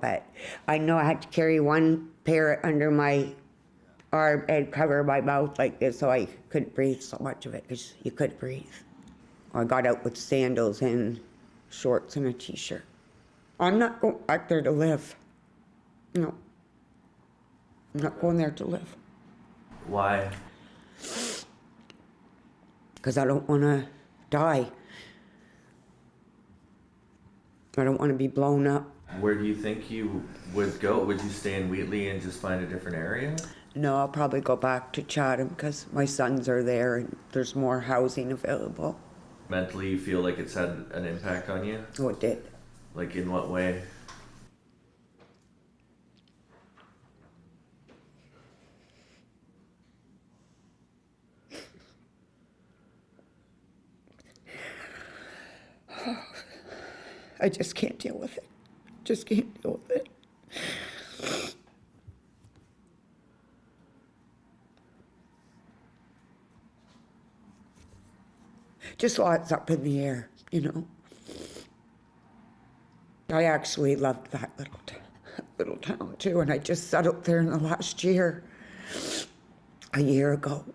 But I know I had to carry one parrot under my arm and cover my mouth like this so I couldn't breathe so much of it, because you couldn't breathe. I got out with sandals and shorts and a t-shirt. I'm not going back there to live. No. I'm not going there to live. Why? Because I don't want to die. I don't want to be blown up. Where do you think you would go? Would you stay in Wheatley and just find a different area? No, I'll probably go back to Chatham because my sons are there and there's more housing available. Mentally, you feel like it's had an impact on you? Oh, it did. Like in what way? I just can't deal with it. Just can't deal with it. Just lots up in the air, you know. I actually loved that little town too, and I just settled there in the last year, a year ago.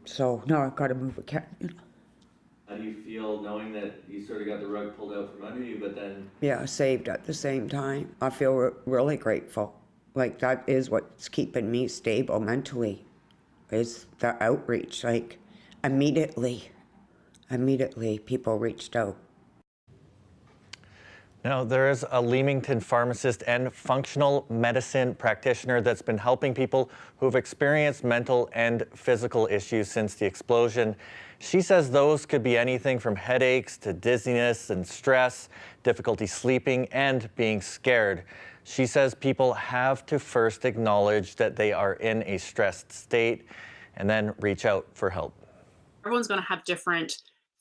So now I've got to move again, you know. How do you feel knowing that you sort of got the rug pulled out from under you, but then... Yeah, saved at the same time. I feel really grateful. Like, that is what's keeping me stable mentally, is the outreach. Like, immediately people reached out. Now, there is a Leamington pharmacist and functional medicine practitioner that's been helping people who've experienced mental and physical issues since the explosion. She says those could be anything from headaches to dizziness and stress, difficulty sleeping, and being scared. She says people have to first acknowledge that they are in a stressed state and then reach out for help. Everyone's going to have different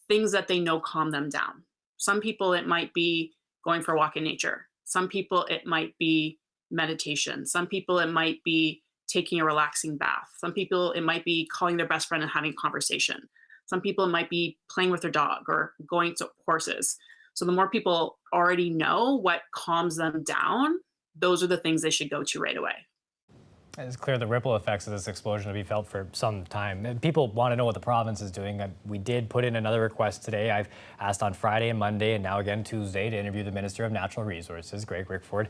things that they know calm them down. Some people, it might be going for a walk in nature. Some people, it might be meditation. Some people, it might be taking a relaxing bath. Some people, it might be calling their best friend and having a conversation. Some people, it might be playing with their dog or going to horses. So the more people already know what calms them down, those are the things they should go to right away. It's clear the ripple effects of this explosion will be felt for some time. And people want to know what the province is doing. We did put in another request today. I've asked on Friday and Monday and now again Tuesday to interview the Minister of Natural Resources, Greg Rickford.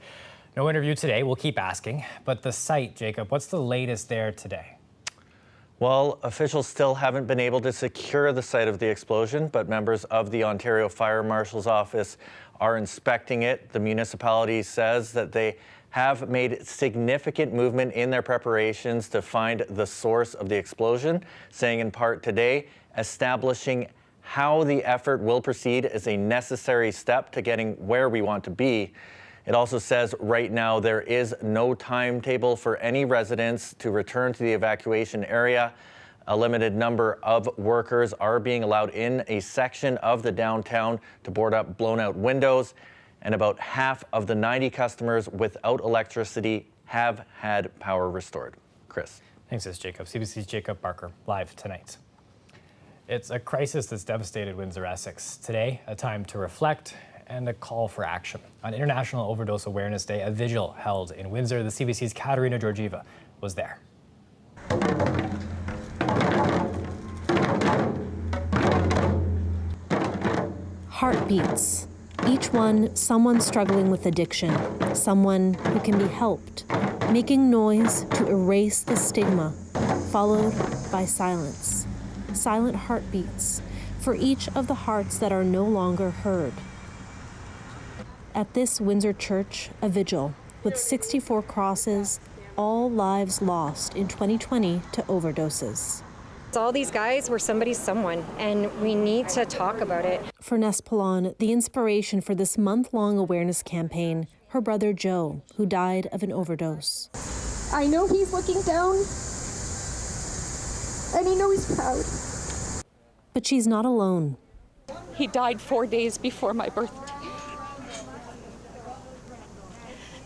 No interview today. We'll keep asking. But the site, Jacob, what's the latest there today? Well, officials still haven't been able to secure the site of the explosion, but members of the Ontario Fire Marshal's office are inspecting it. The municipality says that they have made significant movement in their preparations to find the source of the explosion, saying in part today, establishing how the effort will proceed is a necessary step to getting where we want to be. It also says right now there is no timetable for any residents to return to the evacuation area. A limited number of workers are being allowed in a section of the downtown to board up blown out windows, and about half of the 90 customers without electricity have had power restored. Chris. Thanks, Jacob. CBC's Jacob Barker, live tonight. It's a crisis that's devastated Windsor, Essex. Today, a time to reflect and a call for action. On International Overdose Awareness Day, a vigil held in Windsor. The CBC's Katerina Georgieva was there. Heartbeats. Each one, someone struggling with addiction, someone who can be helped, making noise to erase the stigma, followed by silence. Silent heartbeats for each of the hearts that are no longer heard. At this Windsor church, a vigil with 64 crosses, all lives lost in 2020 to overdoses. All these guys were somebody's someone, and we need to talk about it. For Ness Pallon, the inspiration for this month-long awareness campaign, her brother Joe, who died of an overdose. I know he's looking down, and I know he's proud. But she's not alone. He died 4 days before my birthday.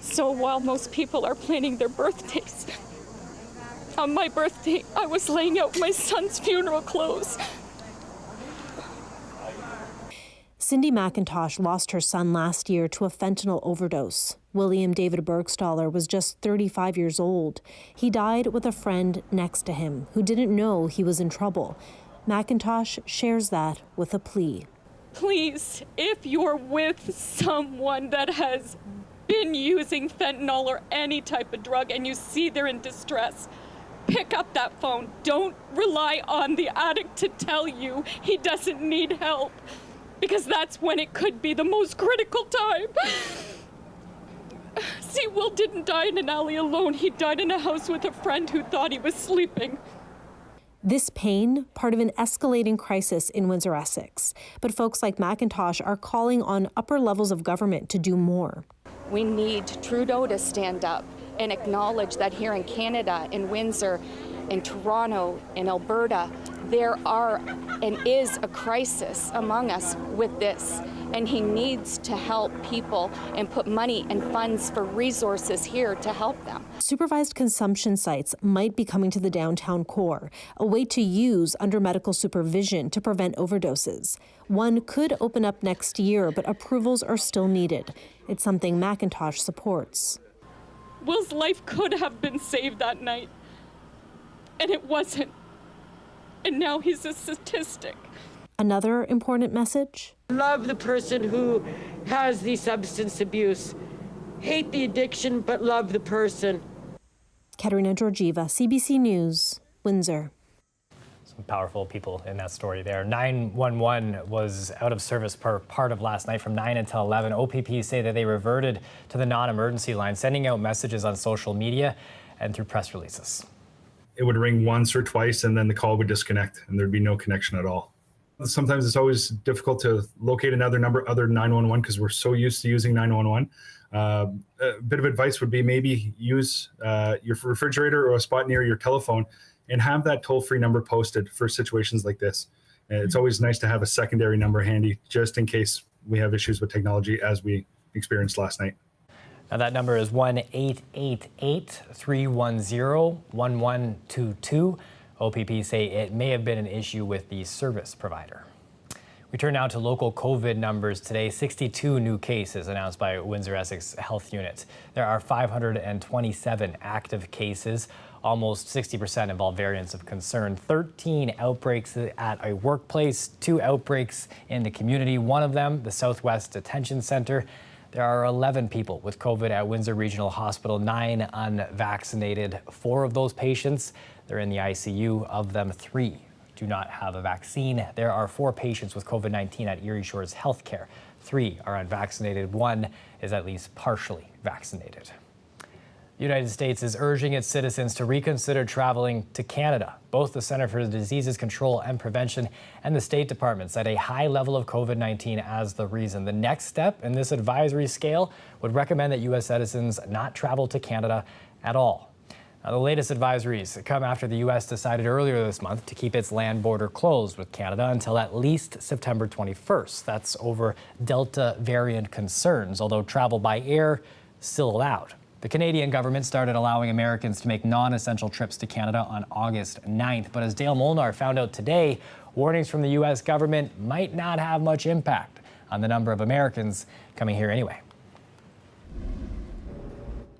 So while most people are planning their birthdays, on my birthday, I was laying out my son's funeral clothes. Cindy McIntosh lost her son last year to a fentanyl overdose. William David Bergstaller was just 35 years old. He died with a friend next to him who didn't know he was in trouble. McIntosh shares that with a plea. Please, if you're with someone that has been using fentanyl or any type of drug and you see they're in distress, pick up that phone. Don't rely on the addict to tell you he doesn't need help, because that's when it could be the most critical time. See, Will didn't die in an alley alone. He died in a house with a friend who thought he was sleeping. This pain, part of an escalating crisis in Windsor, Essex. But folks like McIntosh are calling on upper levels of government to do more. We need Trudeau to stand up and acknowledge that here in Canada, in Windsor, in Toronto, in Alberta, there are and is a crisis among us with this. And he needs to help people and put money and funds for resources here to help them. Supervised consumption sites might be coming to the downtown core, a way to use under medical supervision to prevent overdoses. One could open up next year, but approvals are still needed. It's something McIntosh supports. Will's life could have been saved that night, and it wasn't. And now he's a statistic. Another important message? Love the person who has the substance abuse. Hate the addiction, but love the person. Katerina Georgieva, CBC News, Windsor. Some powerful people in that story there. 911 was out of service for part of last night from 9 until 11. OPP say that they reverted to the non-emergency line, sending out messages on social media and through press releases. It would ring once or twice and then the call would disconnect and there'd be no connection at all. Sometimes it's always difficult to locate another number other than 911 because we're so used to using 911. A bit of advice would be maybe use your refrigerator or a spot near your telephone and have that toll-free number posted for situations like this. It's always nice to have a secondary number handy just in case we have issues with technology as we experienced last night. Now that number is 1-888-310-1122. OPP say it may have been an issue with the service provider. We turn now to local COVID numbers today. 62 new cases announced by Windsor Essex Health Unit. There are 527 active cases. Almost 60% involve variants of concern. 13 outbreaks at a workplace, 2 outbreaks in the community. One of them, the Southwest Detention Center. There are 11 people with COVID at Windsor Regional Hospital, 9 unvaccinated. 4 of those patients, they're in the ICU. Of them, 3 do not have a vaccine. There are 4 patients with COVID-19 at Erie Shores Healthcare. 3 are unvaccinated. 1 is at least partially vaccinated. The United States is urging its citizens to reconsider traveling to Canada. Both the Centre for Disease Control and Prevention and the State Department cite a high level of COVID-19 as the reason. The next step in this advisory scale would recommend that U.S. citizens not travel to Canada at all. Now, the latest advisories come after the U.S. decided earlier this month to keep its land border closed with Canada until at least September 21st. That's over Delta variant concerns, although travel by air still allowed. The Canadian government started allowing Americans to make non-essential trips to Canada on August 9th. But as Dale Molnar found out today, warnings from the U.S. government might not have much impact on the number of Americans coming here anyway.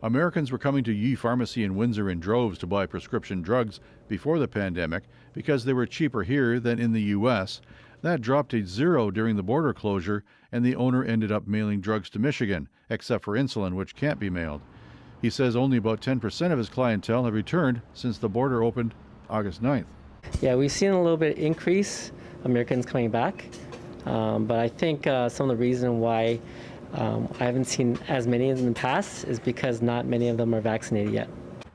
Americans were coming to Yi Pharmacy in Windsor in droves to buy prescription drugs before the pandemic because they were cheaper here than in the U.S. That dropped to 0 during the border closure, and the owner ended up mailing drugs to Michigan, except for insulin, which can't be mailed. He says only about 10% of his clientele have returned since the border opened August 9th. Yeah, we've seen a little bit increase, Americans coming back. But I think some of the reason why I haven't seen as many in the past is because not many of them are vaccinated yet.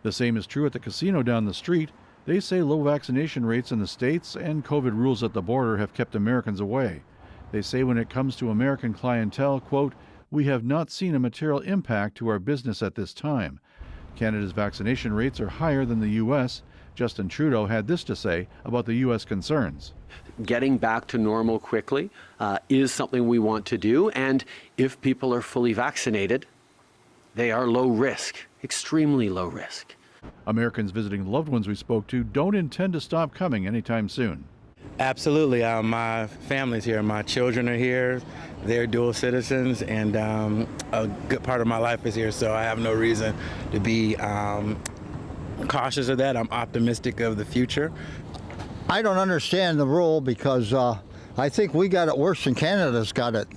The same is true at the casino down the street. They say low vaccination rates in the States and COVID rules at the border have kept Americans away. They say when it comes to American clientele, quote, "We have not seen a material impact to our business at this time." Canada's vaccination rates are higher than the U.S. Justin Trudeau had this to say about the U.S. concerns. Getting back to normal quickly is something we want to do. And if people are fully vaccinated, they are low risk, extremely low risk. Americans visiting loved ones we spoke to don't intend to stop coming anytime soon. Absolutely. My family's here. My children are here. They're dual citizens, and a good part of my life is here, so I have no reason to be cautious of that. I'm optimistic of the future. I don't understand the rule because I think we got it worse than Canada's got it.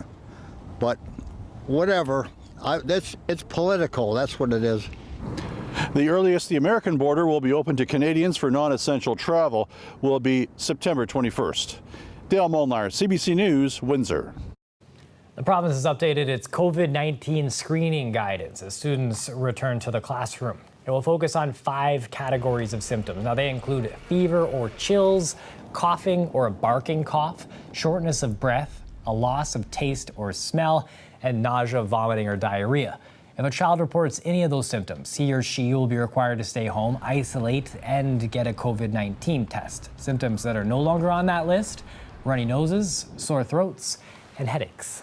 But whatever. It's political. That's what it is. The earliest the American border will be open to Canadians for non-essential travel will be September 21st. Dale Molnar, CBC News, Windsor. The province has updated its COVID-19 screening guidance as students return to the classroom. It will focus on 5 categories of symptoms. Now, they include fever or chills, coughing or a barking cough, shortness of breath, a loss of taste or smell, and nausea, vomiting, or diarrhea. If a child reports any of those symptoms, he or she will be required to stay home, isolate, and get a COVID-19 test. Symptoms that are no longer on that list: runny noses, sore throats, and headaches.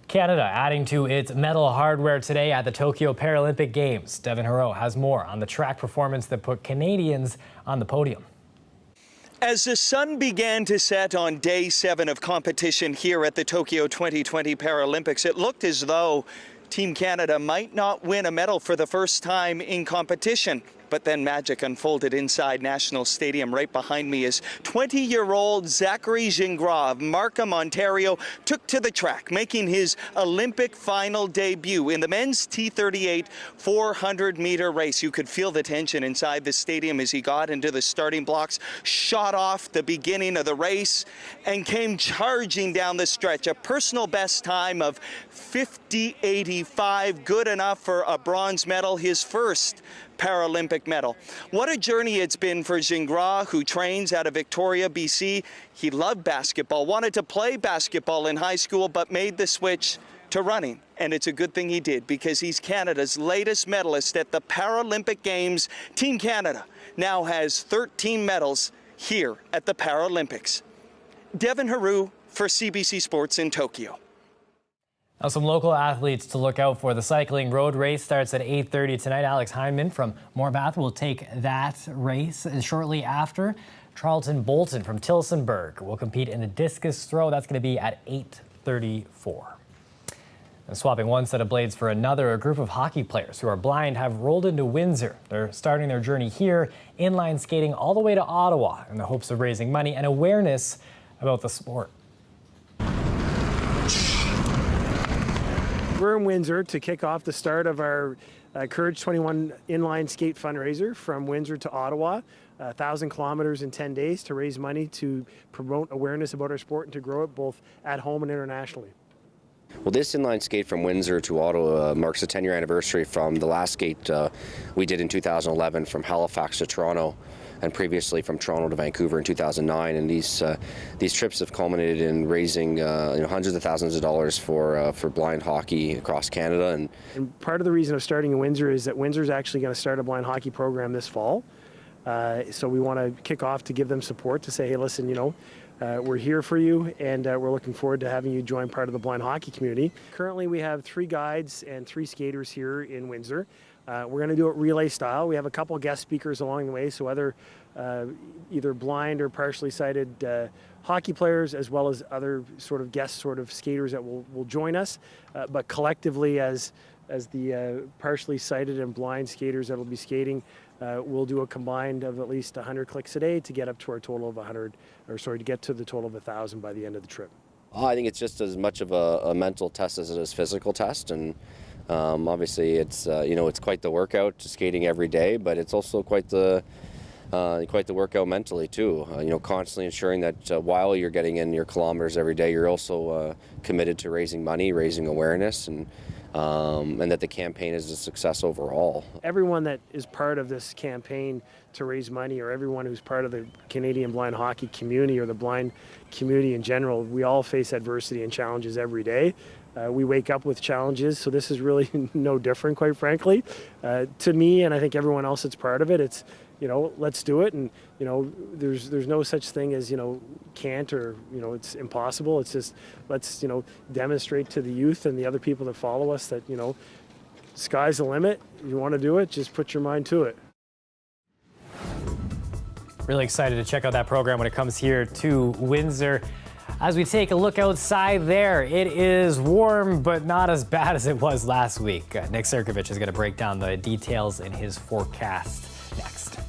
Canada adding to its medal hardware today at the Tokyo Paralympic Games. Devin Haro has more on the track performance that put Canadians on the podium. As the sun began to set on day 7 of competition here at the Tokyo 2020 Paralympics, it looked as though Team Canada might not win a medal for the first time in competition. But then magic unfolded inside National Stadium right behind me as 20-year-old Zachary Gingras of Markham, Ontario, took to the track, making his Olympic final debut in the men's T38 400-meter race. You could feel the tension inside the stadium as he got into the starting blocks, shot off the beginning of the race, and came charging down the stretch. A personal best time of 50.85, good enough for a bronze medal, his first Paralympic medal. What a journey it's been for Gingras, who trains out of Victoria, BC. He loved basketball, wanted to play basketball in high school, but made the switch to running. And it's a good thing he did, because he's Canada's latest medalist at the Paralympic Games. Team Canada now has 13 medals here at the Paralympics. Devin Haro for CBC Sports in Tokyo. Now, some local athletes to look out for. The cycling road race starts at 8:30 tonight. Alex Hyndman from Morbath will take that race. And shortly after, Charlton Bolton from Tillsonburg will compete in the discus throw. That's going to be at 8:34. And swapping one set of blades for another, a group of hockey players who are blind have rolled into Windsor. They're starting their journey here, inline skating all the way to Ottawa in the hopes of raising money and awareness about the sport. We're in Windsor to kick off the start of our Courage 21 inline skate fundraiser from Windsor to Ottawa, 1,000 kilometers in 10 days to raise money to promote awareness about our sport and to grow it both at home and internationally. Well, this inline skate from Windsor to Ottawa marks the 10-year anniversary from the last skate we did in 2011 from Halifax to Toronto, and previously from Toronto to Vancouver in 2009. And these trips have culminated in raising hundreds of thousands of dollars for blind hockey across Canada. And part of the reason of starting in Windsor is that Windsor's actually going to start a blind hockey program this fall. So we want to kick off to give them support to say, hey, listen, we're here for you, and we're looking forward to having you join part of the blind hockey community. Currently, we have 3 guides and 3 skaters here in Windsor. We're going to do it relay style. We have a couple guest speakers along the way, so other either blind or partially sighted hockey players, as well as other sort of guest sort of skaters that will join us. But collectively, as the partially sighted and blind skaters that will be skating, we'll do a combined of at least 100 clicks a day to get up to our total of to get to the total of 1,000 by the end of the trip. I think it's just as much of a mental test as it is physical test, and obviously it's it's quite the workout, skating every day, but it's also quite the workout mentally too. Constantly ensuring that while you're getting in your kilometers every day, you're also committed to raising money, raising awareness, and that the campaign is a success overall. Everyone that is part of this campaign to raise money, or everyone who's part of the Canadian blind hockey community or the blind community in general, we all face adversity and challenges every day. We wake up with challenges, so this is really no different, quite frankly. To me, and I think everyone else that's part of it, it's, let's do it. And, there's no such thing as, can't, or, it's impossible. It's just, let's, demonstrate to the youth and the other people that follow us that, sky's the limit. You want to do it, just put your mind to it. Really excited to check out that program when it comes here to Windsor. As we take a look outside there, it is warm, but not as bad as it was last week. Nick Sirkovich is going to break down the details in his forecast next.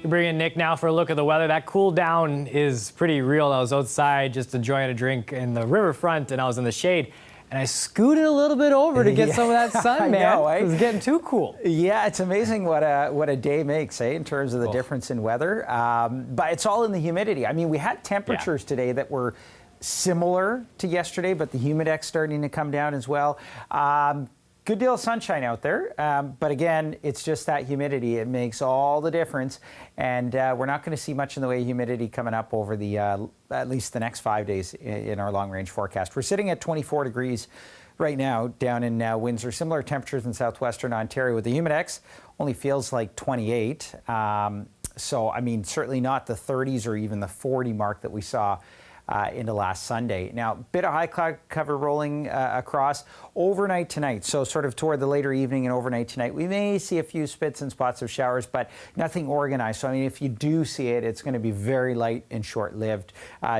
We bring in Nick now for a look at the weather. That cool down is pretty real. I was outside just enjoying a drink in the riverfront, and I was in the shade. And I scooted a little bit over to get some of that sun, man. I know, eh? It was getting too cool. Yeah, it's amazing what a day makes, in terms of the difference in weather. But it's all in the humidity. I mean, we had temperatures today that were similar to yesterday, but the humidex starting to come down as well. Good deal of sunshine out there, but again, it's just that humidity. It makes all the difference, and we're not going to see much in the way of humidity coming up over the at least the next 5 days in our long-range forecast. We're sitting at 24 degrees right now down in Windsor. Similar temperatures in southwestern Ontario with the humidex only feels like 28. So, I mean, certainly not the 30s or even the 40 mark that we saw into last Sunday. Now, bit of high cloud cover rolling across overnight tonight. So sort of toward the later evening and overnight tonight, we may see a few spits and spots of showers, but nothing organized. So, I mean, if you do see it, it's going to be very light and short-lived.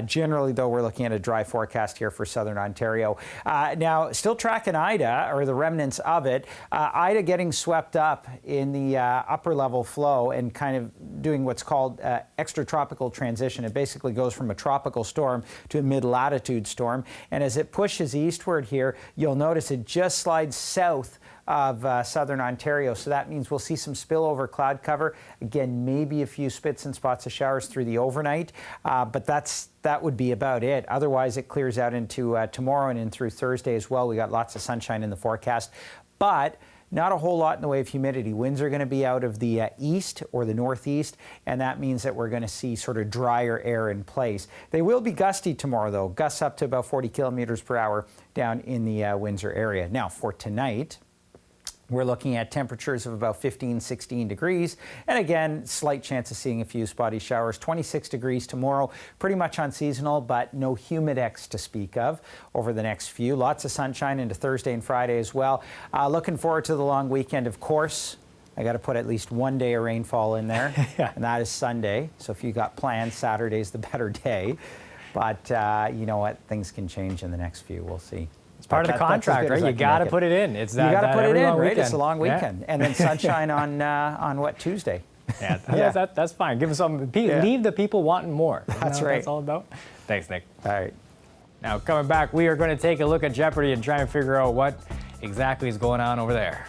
Generally, though, we're looking at a dry forecast here for southern Ontario. Now, still tracking Ida, or the remnants of it. Ida getting swept up in the upper level flow and kind of doing what's called extratropical transition. It basically goes from a tropical storm to a mid-latitude storm. And as it pushes eastward here, you'll notice it just slides south of southern Ontario. So that means we'll see some spillover cloud cover. Again, maybe a few spits and spots of showers through the overnight, but that would be about it. Otherwise, it clears out into tomorrow and in through Thursday as well. We got lots of sunshine in the forecast, but not a whole lot in the way of humidity. Winds are going to be out of the east or the northeast, and that means that we're going to see sort of drier air in place. They will be gusty tomorrow, though. Gusts up to about 40 kilometers per hour down in the Windsor area. Now, for tonight, we're looking at temperatures of about 15, 16 degrees. And again, slight chance of seeing a few spotty showers. 26 degrees tomorrow, pretty much unseasonal, but no humidex to speak of over the next few. Lots of sunshine into Thursday and Friday as well. Looking forward to the long weekend, of course. I got to put at least one day of rainfall in there, and that is Sunday. So if you got plans, Saturday's the better day. But you know what? Things can change in the next few. We'll see. It's part of the contract, right? You got to put it in. It's that, you got to put it in, right? Weekend. It's a long weekend, and then sunshine on what, Tuesday? Yeah, that's fine. Give us some. Leave the people wanting more. That's right. That's all about. Thanks, Nick. All right. Now coming back, we are going to take a look at Jeopardy and try and figure out what exactly is going on over there.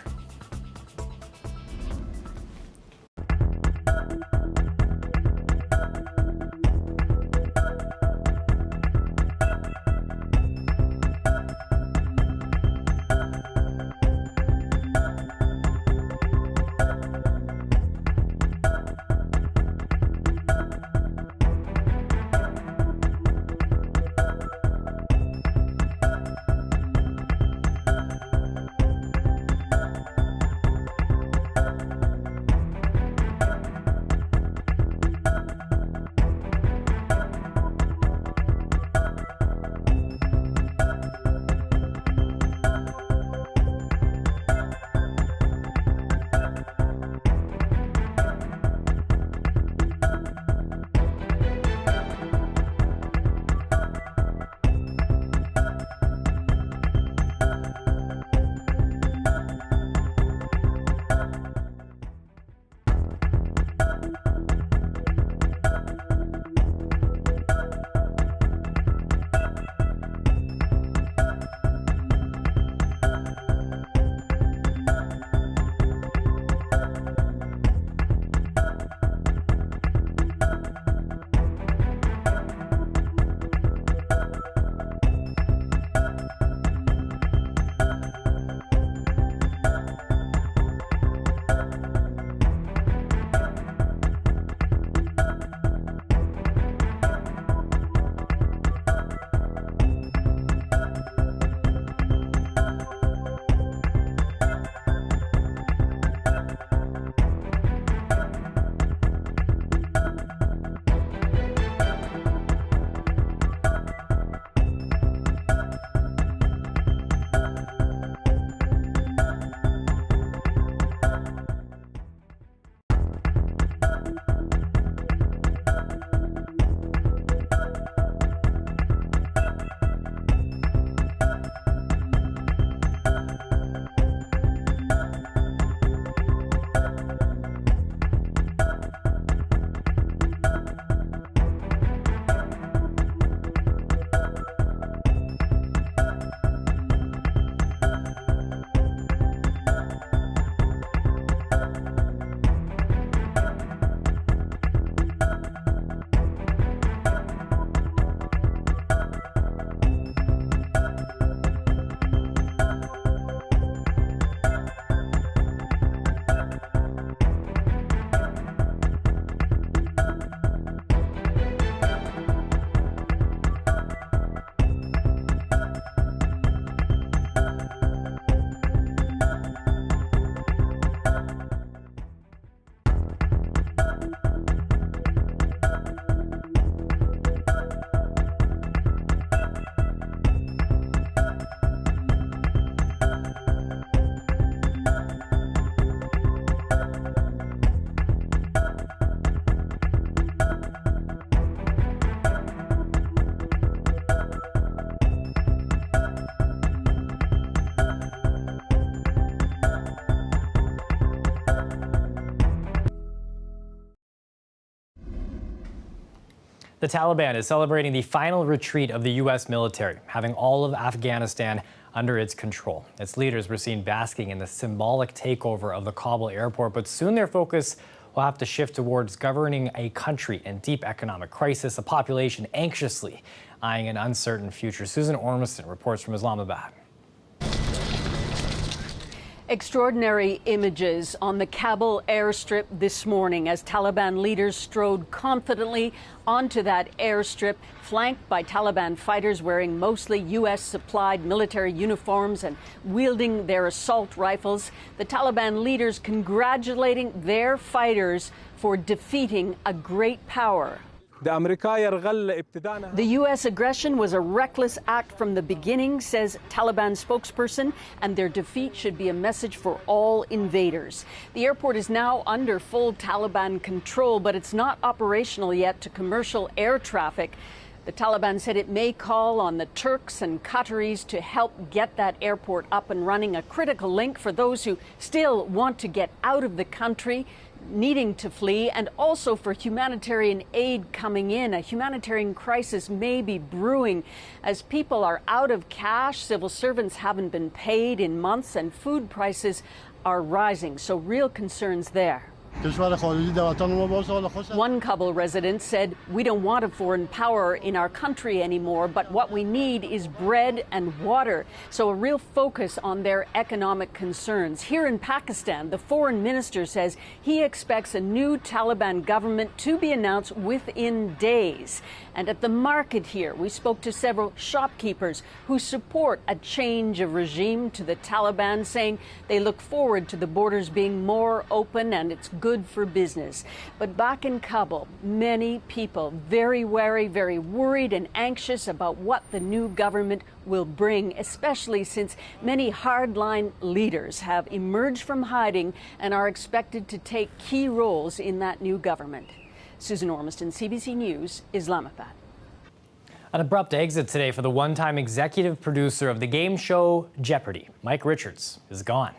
The Taliban is celebrating the final retreat of the U.S. military, having all of Afghanistan under its control. Its leaders were seen basking in the symbolic takeover of the Kabul airport, but soon their focus will have to shift towards governing a country in deep economic crisis, a population anxiously eyeing an uncertain future. Susan Ormiston reports from Islamabad. Extraordinary images on the Kabul airstrip this morning as Taliban leaders strode confidently onto that airstrip, flanked by Taliban fighters wearing mostly U.S.-supplied military uniforms and wielding their assault rifles. The Taliban leaders congratulating their fighters for defeating a great power. The U.S. aggression was a reckless act from the beginning, says Taliban spokesperson, and their defeat should be a message for all invaders. The airport is now under full Taliban control, but it's not operational yet to commercial air traffic. The Taliban said it may call on the Turks and Qataris to help get that airport up and running, a critical link for those who still want to get out of the country, needing to flee, and also for humanitarian aid coming in. A humanitarian crisis may be brewing as people are out of cash, civil servants haven't been paid in months, and food prices are rising. So real concerns there. One Kabul resident said, "We don't want a foreign power in our country anymore, but what we need is bread and water." So a real focus on their economic concerns. Here in Pakistan, the foreign minister says he expects a new Taliban government to be announced within days. And at the market here, we spoke to several shopkeepers who support a change of regime to the Taliban, saying they look forward to the borders being more open and it's good for business. But back in Kabul, many people very wary, very worried and anxious about what the new government will bring, especially since many hardline leaders have emerged from hiding and are expected to take key roles in that new government. Susan Ormiston, CBC News, Islamabad. An abrupt exit today for the one-time executive producer of the game show Jeopardy! Mike Richards is gone.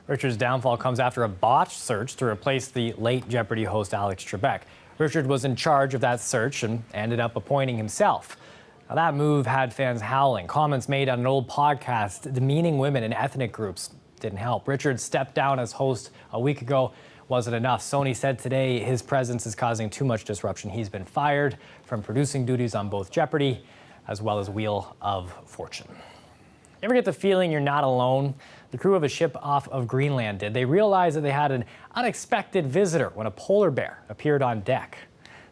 Richards' downfall comes after a botched search to replace the late Jeopardy! Host Alex Trebek. Richard was in charge of that search and ended up appointing himself. Now, that move had fans howling. Comments made on an old podcast demeaning women and ethnic groups didn't help. Richards stepped down as host a week ago. Wasn't enough. Sony said today his presence is causing too much disruption. He's been fired from producing duties on both Jeopardy! As well as Wheel of Fortune. You ever get the feeling you're not alone? The crew of a ship off of Greenland did. They realized that they had an unexpected visitor when a polar bear appeared on deck.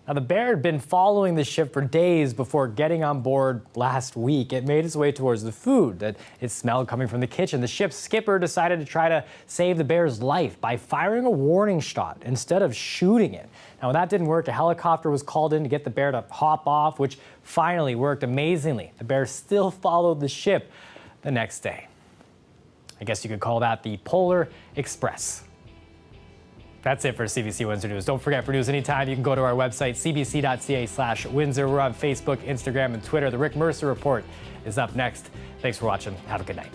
Now, the bear had been following the ship for days before getting on board last week. It made its way towards the food that it smelled coming from the kitchen. The ship's skipper decided to try to save the bear's life by firing a warning shot instead of shooting it. Now, when that didn't work, a helicopter was called in to get the bear to hop off, which finally worked amazingly. The bear still followed the ship the next day. I guess you could call that the Polar Express. That's it for CBC Windsor News. Don't forget, for news anytime, you can go to our website, cbc.ca/Windsor. We're on Facebook, Instagram, and Twitter. The Rick Mercer Report is up next. Thanks for watching. Have a good night.